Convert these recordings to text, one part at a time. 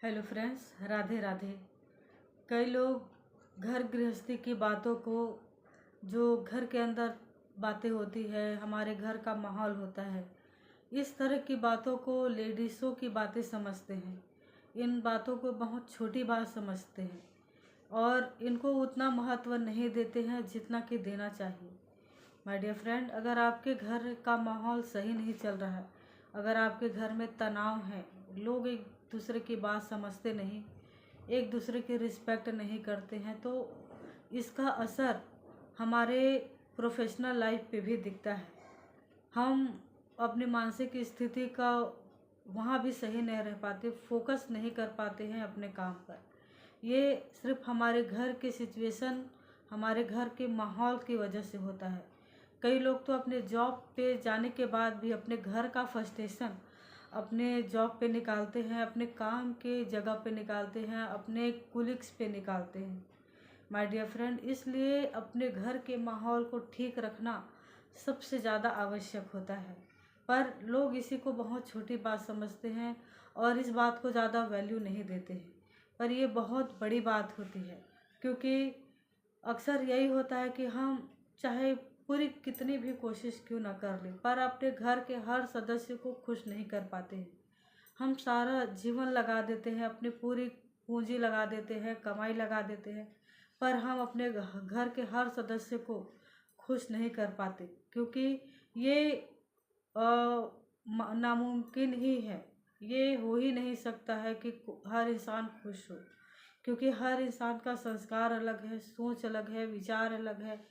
Hello friends, Radhe Radhe. कई लोग घर गृहस्थी की बातों को, जो घर के अंदर बातें होती है, हमारे घर का माहौल होता है, इस तरह की बातों को लेडीज़ों की बातें समझते हैं। इन बातों को बहुत छोटी बात समझते हैं और इनको उतना महत्व नहीं देते हैं जितना कि देना चाहिए। माय डियर फ्रेंड, अगर आपके घर का माहौल सही नहीं चल रहा है, अगर आपके घर में तनाव है, लोग एक दूसरे की बात समझते नहीं, एक दूसरे की रिस्पेक्ट नहीं करते हैं, तो इसका असर हमारे प्रोफेशनल लाइफ पे भी दिखता है। हम अपनी मानसिक स्थिति का वहाँ भी सही नहीं रह पाते, फोकस नहीं कर पाते हैं अपने काम पर। ये सिर्फ हमारे घर के सिचुएशन, हमारे घर के माहौल की वजह से होता है। कई लोग तो अपने जॉब पे जाने के बाद भी अपने घर का फ्रस्ट्रेशन अपने जॉब पे निकालते हैं, अपने काम के जगह पे निकालते हैं, अपने कुलीग्स पे निकालते हैं। माय डियर फ्रेंड, इसलिए अपने घर के माहौल को ठीक रखना सबसे ज़्यादा आवश्यक होता है। पर लोग इसी को बहुत छोटी बात समझते हैं और इस बात को ज़्यादा वैल्यू नहीं देते हैं। पर ये बहुत बड़ी बात होती है, क्योंकि अक्सर यही होता है कि हम चाहे पूरी कितनी भी कोशिश क्यों ना कर लें, पर अपने घर के हर सदस्य को खुश नहीं कर पाते हैं। हम सारा जीवन लगा देते हैं, अपनी पूरी पूंजी लगा देते हैं, कमाई लगा देते हैं, पर हम अपने घर के हर सदस्य को खुश नहीं कर पाते, क्योंकि ये नामुमकिन ही है। ये हो ही नहीं सकता है कि हर इंसान खुश हो, क्योंकि हर इंसान का संस्कार अलग है, सोच अलग है, विचार अलग है,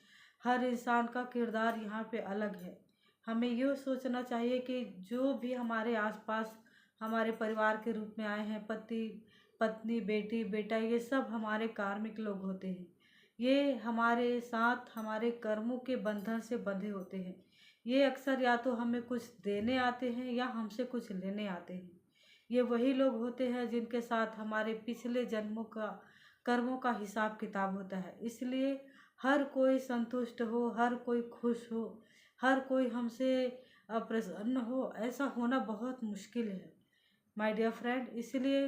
हर इंसान का किरदार यहाँ पे अलग है। हमें ये सोचना चाहिए कि जो भी हमारे आसपास हमारे परिवार के रूप में आए हैं, पति पत्नी, बेटी बेटा, ये सब हमारे कार्मिक लोग होते हैं। ये हमारे साथ हमारे कर्मों के बंधन से बंधे होते हैं। ये अक्सर या तो हमें कुछ देने आते हैं या हमसे कुछ लेने आते हैं। ये वही लोग होते हैं जिनके साथ हमारे पिछले जन्मों का कर्मों का हिसाब किताब होता है। इसलिए हर कोई संतुष्ट हो, हर कोई खुश हो, हर कोई हमसे प्रसन्न हो, ऐसा होना बहुत मुश्किल है माय डियर फ्रेंड। इसलिए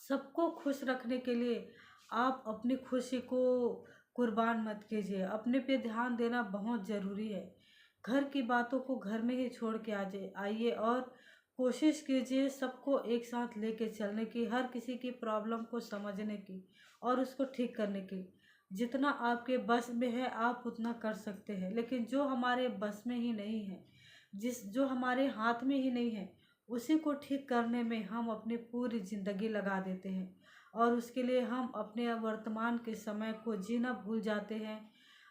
सबको खुश रखने के लिए आप अपनी खुशी को कुर्बान मत कीजिए। अपने पे ध्यान देना बहुत ज़रूरी है। घर की बातों को घर में ही छोड़ के आइए और कोशिश कीजिए सबको एक साथ लेके चलने की, हर किसी की प्रॉब्लम को समझने की और उसको ठीक करने की। जितना आपके बस में है आप उतना कर सकते हैं, लेकिन जो हमारे बस में ही नहीं है, जो हमारे हाथ में ही नहीं है, उसी को ठीक करने में हम अपनी पूरी ज़िंदगी लगा देते हैं और उसके लिए हम अपने वर्तमान के समय को जीना भूल जाते हैं,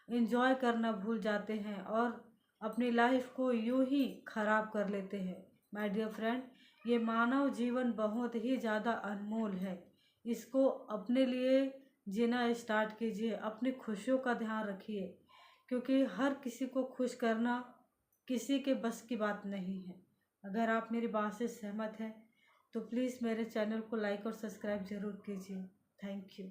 एंजॉय करना भूल जाते हैं और अपनी लाइफ को यूं ही ख़राब कर लेते हैं। माय डियर फ्रेंड, ये मानव जीवन बहुत ही ज़्यादा अनमोल है। इसको अपने लिए जीना स्टार्ट कीजिए, अपनी खुशियों का ध्यान रखिए, क्योंकि हर किसी को खुश करना किसी के बस की बात नहीं है। अगर आप मेरी बात से सहमत हैं तो प्लीज़ मेरे चैनल को लाइक और सब्सक्राइब ज़रूर कीजिए। Thank you.